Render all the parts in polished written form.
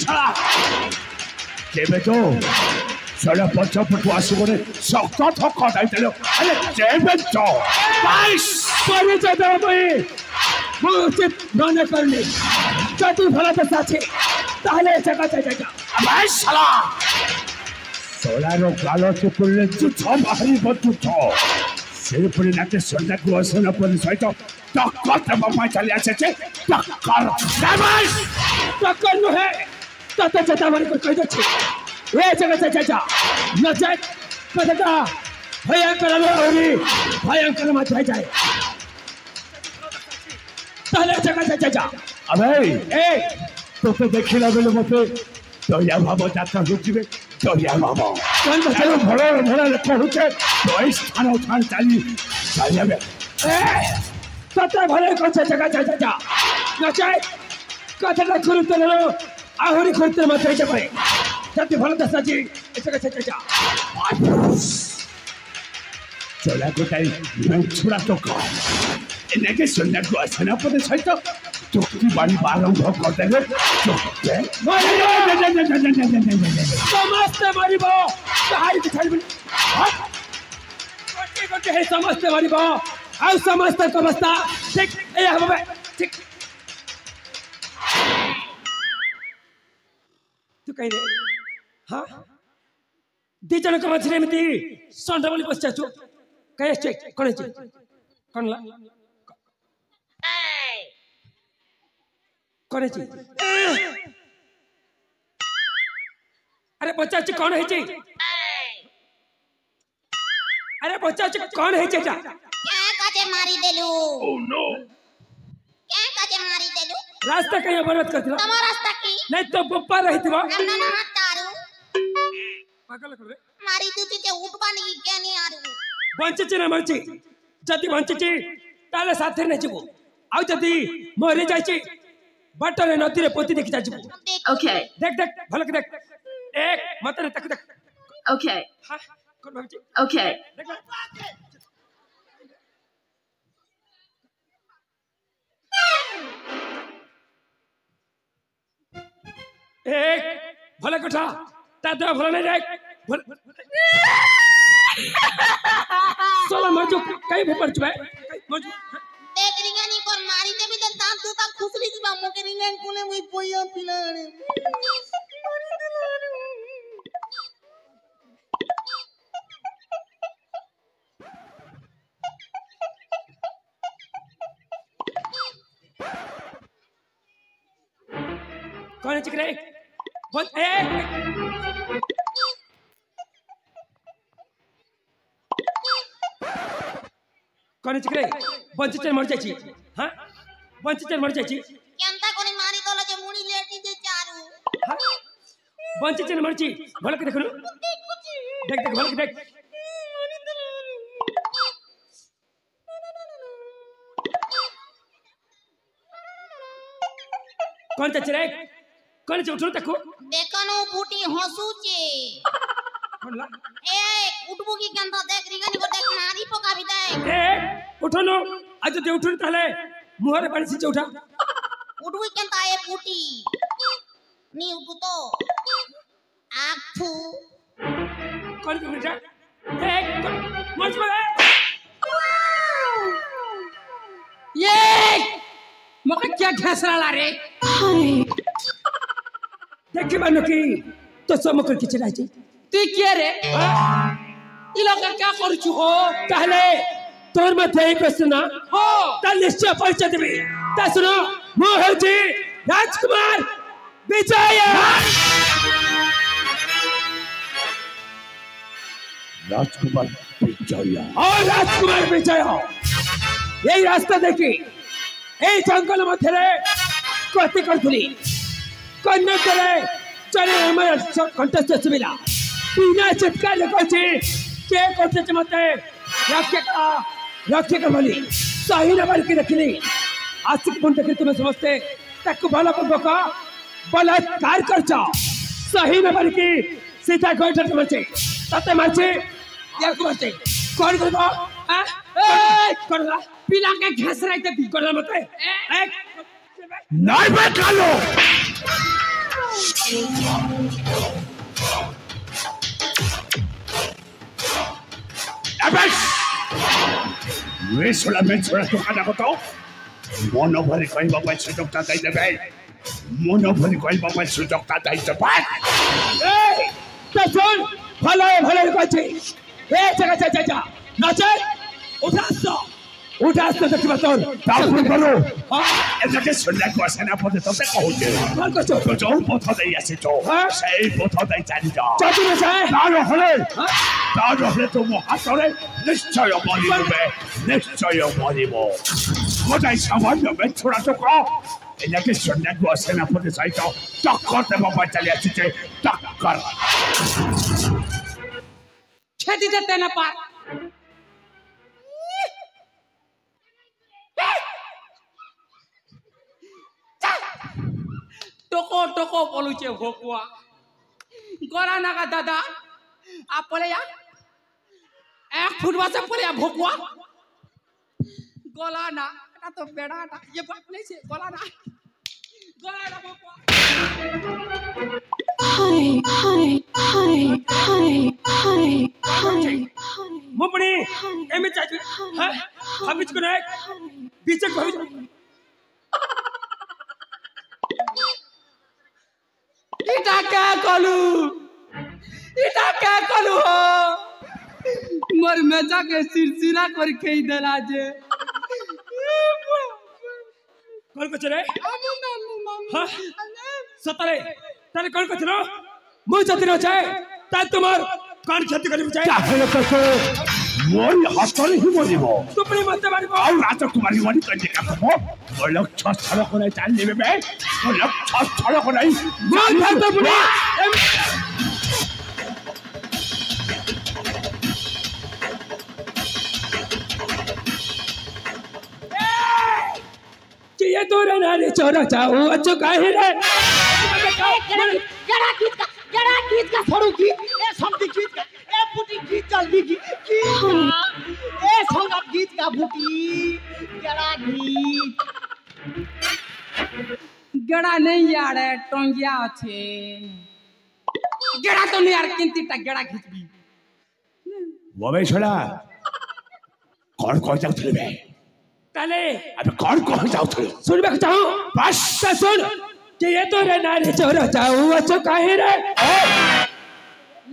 শালা কেবে তো সারা পচা পটু আসিবনে শক্ত ঠক দাইতেল আরে কেবে তো বাইশ পরে যাবে ভাই উচিত মনে করলি যদি ভালোতে আছে তাহলে জায়গা জায়গা বাইশ শালা সোলারো গালো চুপুলে জুছ বাহারি বতুছ সেরপরে নাকে সন্ধ্যা গোসনা পরে সহিত টক্কর বাবা চলে আসছে টক্কর বাইশ टक्कर नो है तते जता हमारे को कह दे ए जगह से जा न जाए पता भयंकर होगी भयंकर मत जाए पहले जगह से जा अबे ए तो देखिला बेले मते दया बाबा जाता हुजिबे दया बाबा कोन बचालो भलो भलो लेखा होचे तो स्थान उठान चाली चालिबे ए तते भले को जगह जा न जाए कथटा खुरते लो आहुरी खुरते मत जाए भाई जति भलो दशा जी जगह से जा चला गोटाई मैं छुड़ा तो का एनेके सन्ना को असना पदे सहित चुक्ति बाड़ी आरंभ करदेले चुक्ते समस्त मारिबो कहाई के छाड़बे गोटे गोटे है समस्त मारिबो आ समस्त अवस्था ठीक ए हबे ठीक तू कह दे हां दी जन के मछरे में ती संडा बोली बस चाचू कहे चेक कोन चेक कोन ला कोन चेक अरे बच्चा ची कौन है जी अरे बच्चा ची कौन है जी क्या काजे मारी देलू ओह नो क्या काजे मारी देलू रास्ता कहीं बरबाद कर दिला तमा रास्ता की नहीं तो पप्पा रही थी वो नन्ना ना तारू पागल कर रे मारी दूती ते उठबानी की क्या नहीं आरू बंचची ना मरची जति बंचची ताले साथे नहीं जीवो आउ जति मरे जायची बटरे नदी रे पोती देखि जायची Okay. देख देख भलक देख एक मत रे तक देख Okay. हां कोन भाबची Okay. देख एक भले कथा तादा भले नहीं जाए सोला मरजो कई भपर चुबे मरजो देख रिंगानी को मारी दे भी तो दांत तू ता खुसली जी बामो के रिंगान कोने मुई पोया पिलाने मारी दे लाने कौन चिकरे बोल ए कौन चिकरे बंचचर मर जायची हां बंचचर मर जायची केंता कोनी मारी दोला जे मुड़ी लेटी दे चारू हां बंचचर मरची भलक देख देख देख भलक देख कौन चचरे कौन से उठो तको देखनो बूटी हंसूचे कौन ला ए उठबो की केंता देख रिंगानी को देख मारी पका भी देख ए उठो नो आज दे उठो ताले मुहरे पानी से उठा उठबो केंता ए बूटी नी उठू तो आखू कौन के बेटा ए मच में ये मका क्या घसरा ला रे देखि बानो की तो समकर किछ राजी तू के रे इलाका क्या करछु हो ताहले तोर मथे एक प्रश्न हो ता निश्चय परिचय देबी ता सुनो मो होजी राजकुमार विजय राजकुमार विजय और राजकुमार विजय यही रास्ता देखी এই জঙ্গল মধ্যে কতি করথুলি কন্যা করে চলে আমার কণ্ঠস্থ শুভিলা বিনা চিৎকার কইছি কে করতেছে মতে রক্ষক বলি সহি নবার কি দেখলি आशिक पुंड के तुम्हें समझते तक भला पूर्वक बलात्कार करछ सही न बन की सीधा गोइठा मरछे तते मरछे या को मरछे कौन करबो ए करला पिला के घसराइते भी करला मते नहीं बे कालो छोड़ा तो खाना बताओ मन भरी कहवा पाई सुजोगता दै देबे मन भरी कहवा पाई सुजोगता दै देबे ए तो सुन भले कहछि ए जगह जा नाचे उठा तो देखिबा तोर तापुर करो एजके सुनला को सेना पदे तते कहउजे कोन कछो तो जो पथ दै आसे तो सेई पथ दै चाली जा चाची ने चाहे ता रहले तो मो हातरे निश्चय मरिबो गोटाई सामान्य में छोड़ा तो को एजके सुनला को सेना पदे सहित टक्कर देबा पाई चली आसे टक्कर छेदी देते ना पार टोको बोलुचे भोकुआ गोरा नागा दादा आप बोले या 1 फुटवा से बोले या भोकुआ गोला ना ना तो बेड़ा ना ये बोले से गोला ना भोकुआ मुपड़ी एमे चाची हां हबिच को नहीं बीच भविच इटा क्या कलू हो मोर मेजा के सिरसिरा कर के देला जे कौन को चले हां सतरे तारे कौन को चलो मुझ जतिनो चाहे ता तुम्हार कान क्षति करी चाहे चाहे तो मोर हातरे ही मरिबो तुपड़ी मत मारिबो और राजकुमारी वाली कंजे का को बोलक छ छड़ को नहीं चाल लेबे बे बोलक छ छड़ को नहीं बोल तो बुढ़ी ये तो रे नारे चोरा चाओ अच्छो काहे रे जरा खींच का छोड़ू की ए समझी खींच का ए बुटी खींच जल्दी की ए संगत खींच का बुटी जरा खींच गड़ा नहीं यार टोंगिया अच्छे गड़ा तो नहीं यार किंती टा गड़ा खींचबी वो बे छोड़ा कौन जाऊ थे बे ताले अबे कौन जाऊ थे सुनबे चाहूं बस सुन कि ये तो रे नारे चोरा चाओ अच्छो काहे रे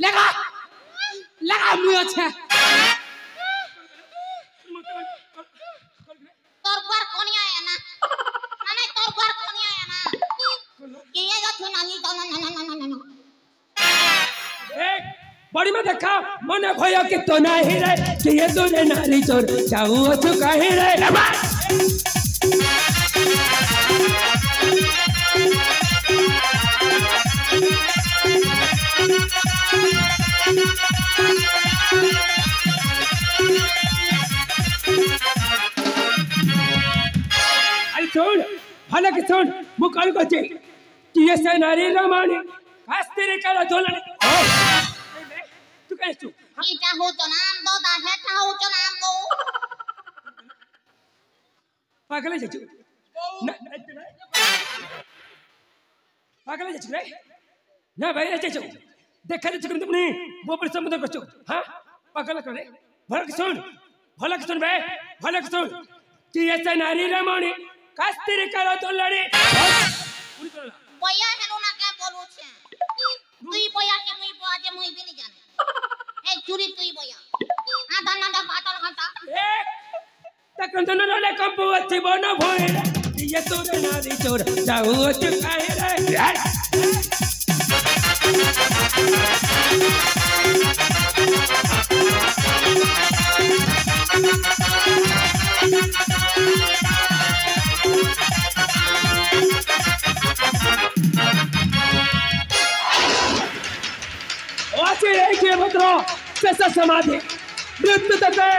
लगा मुझे अच्छे तोर घर कोनी आया ना नहीं तोर घर कोनी आया ना कि ये जो तू नानी तो ना एक बड़ी में देखा मने भैया कि तो नहीं रे कि ये तो रे नारी चोर चाओ अच्छो काहे रे सुन भले कि सुन मुकाल को चे कि ये से नारी रमानी खास तेरे काला दोलन तू कह तू इटा हो तो नाम दो दा है ता हो तो नाम दो पागल है चू पागल है चू रे ना भाई रे चू देखा रे चू तुमने वो पर समुद्र को चू हां पागल करे भले कि सुन बे भले कि सुन कि ये से नारी रमानी खास तेरे काला दोलन भैया हेलो ना क्या बोलू छे तुई भैया के मुई बाजे मुई भी नहीं जाने ए चूरी तुई भैया आ दाना दा बाटर घंटा तक न ले कंपो अच्छे बना भोए ये तो रे नारी चोर जाऊ अच्छे काहे रे के भद्रो कैसा समाधि नृत्य तते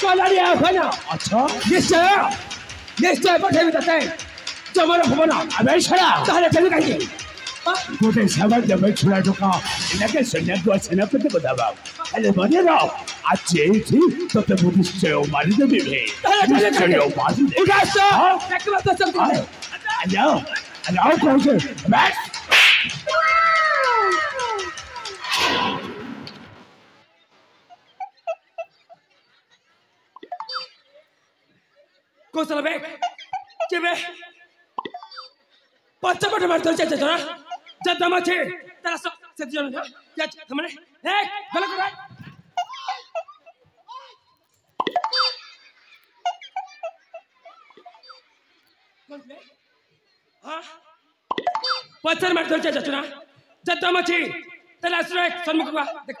कलारिया भना अच्छा निश्चय बैठे भी तते जमर भवना अबे छड़ा तारे चली गई गोटे सामान जब छुड़ा टोका इनके सन्या को सेना पे बतावा अरे बने रहो आज थी तो ते निश्चय मारी दे बे निश्चय मारी दे उठा सो एक बात तो सब आओ कौन से बस Cosa la bec? Che be? Pacca pacca marto che jara. Jada mache. Tara so se jara na. Ya kamane. Hey, gala ko bhai. हाँ पत्थर मार दो चाचा चुना जत्ता मची तेरा सुरेख सन्मुख हुआ देख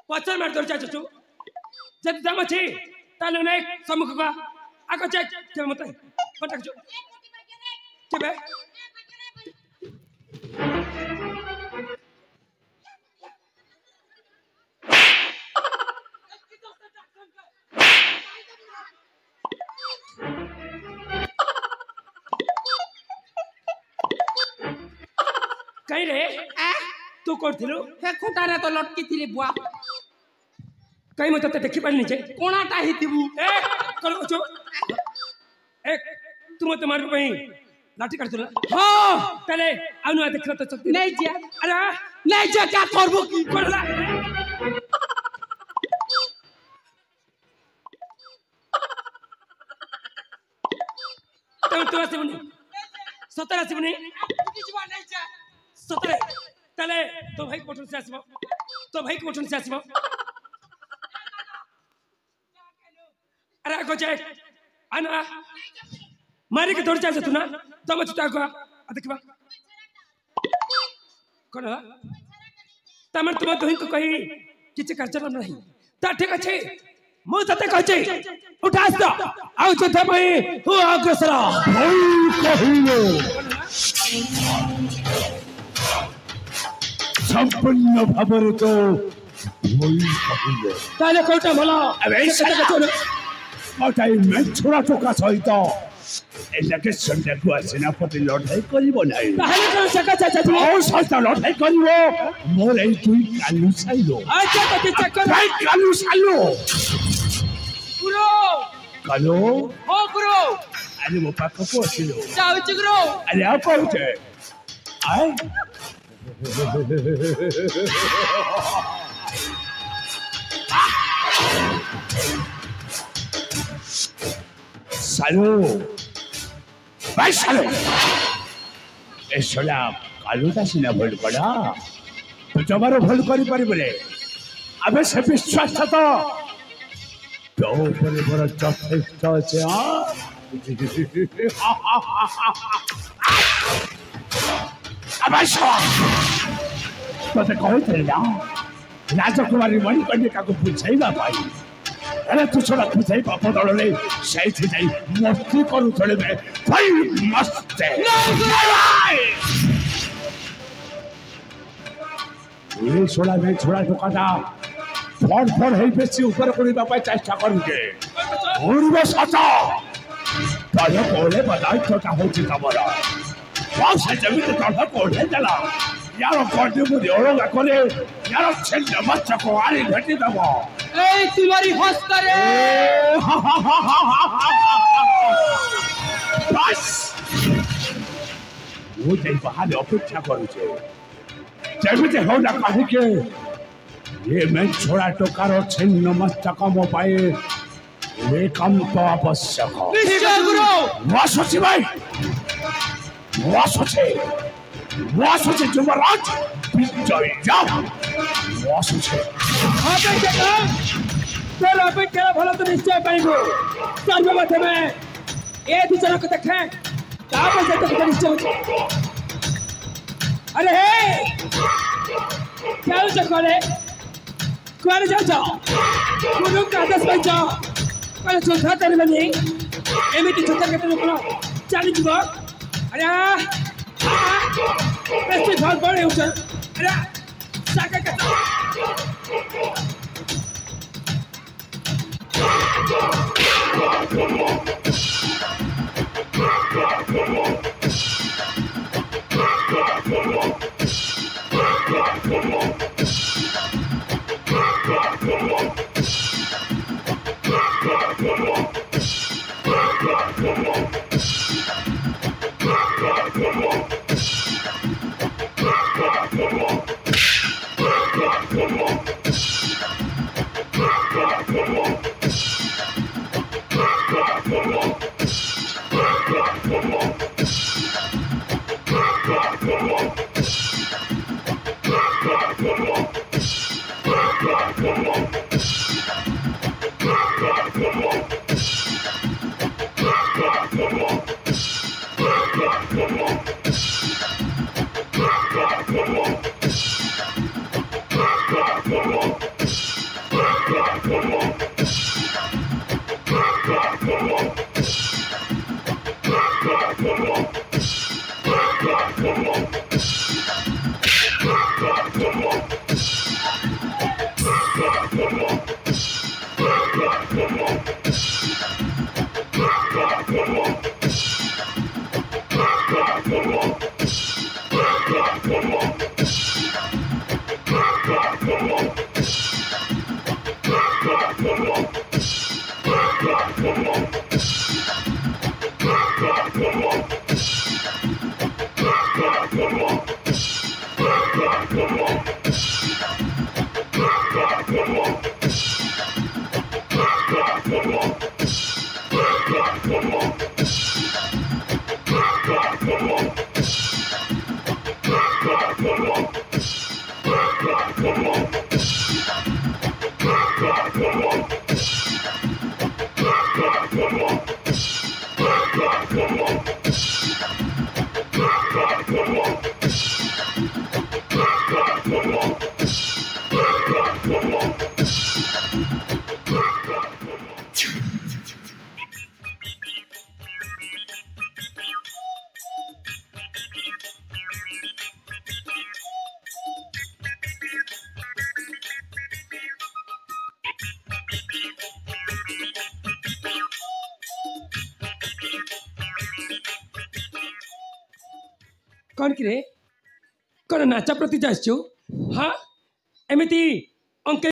पत्थर मार दो चाचा चु जत्ता मची तेरा ने सन्मुख हुआ आको चेक क्या मतलब पटक चु क्या बे कहीं रे तू कौन थी लो हे खुटारे तो लटकी थी बुआ कहीं मत तो देखी पानी नीचे कोणाटा ही थी वो करो चो एक तुम तो मार पे लाठी काट चला हाँ पहले आनु आ देखना तो सकती नहीं जा अरे नहीं जा क्या करबो की कर ला तो ऐसे बनी 17 से बनी सतरे तले तो भाई कोठन से आसबो तो भाई कोठन से आसबो अरे को जे अना मारी के तोड़ चाल तू ना तो मत ता को आ देखबा कोन तमर तुम दोही को कही किछ करचल नहीं ता ठीक अछि मु तते कहछि उठास दो आउ जथे पई हु अग्रसर भाई कहिलो संपूर्ण भाବରେ तो भई कहिलो ताले कोटा भला अबे कोटाई में छोरा टोका सहित एलाके संडे को सेनापति लड़ाई करिवो नाही ताले कोन सका चाचा तू ओ सस्ता लड़ाई करिवो मोर ए तुई कालू साइलो अच्छा तो चक्कर भाई कालू साइलो गुरु कालो ओ गुरु अरे वो पाको को आसिलो जाऊ ची गुरु अरे आ पहुंचे आए सालो भाई सालो ए सोला कालू ता सिना भल पड़ा तो जमारो भल करी पारी बोले अबे से विश्वास था तो ऊपर बड़ा चौथा আছে अबे शो तो ते कहते ना राजकुमारी मणिकर्णिका को बुझाइबा पाई अरे तू छोड़ा बुझाई पाप दलले सही थी जाई मस्ती करू थोड़े में भाई मस्त है ये छोड़ा में छोड़ा दुकाना फड़ है बेसी ऊपर करिबा पाई चेष्टा करूके ओरबे सचा ताले कोले बदाई छोटा होची तमरा वाव से जमीन तोड़ा कोले चला यार कोडे मुदे ओरंगा करे यार छेल मत को आरी घटी दबो ए तुम्हारी हंस करे बस वो जे बाहर अपेक्षा करू छे जमीते होना कहि के ये मैं छोड़ा टोकारो छिन्न मस्तक मो पाए वे कम तो आवश्यक निश्चय गुरु वासुची भाई वासुची जुमराज विजय जाओ वासुची अबे चला चल अबे केला भला तो निश्चय पाइबो सर्वमत में ए दूसरा को देखे का बजे तक निश्चय हो अरे हे क्या चले कुआरे जाओ गुरु का आदेश पे जाओ कल चौथा तेरे में नहीं एमिति चौथा के तेरे को चाली जुगो अरे बेस्ट भाग बड़े उठा अरे साका का कौन किरे कौन नाचा प्रति जाइछु हाँ एमिति अंके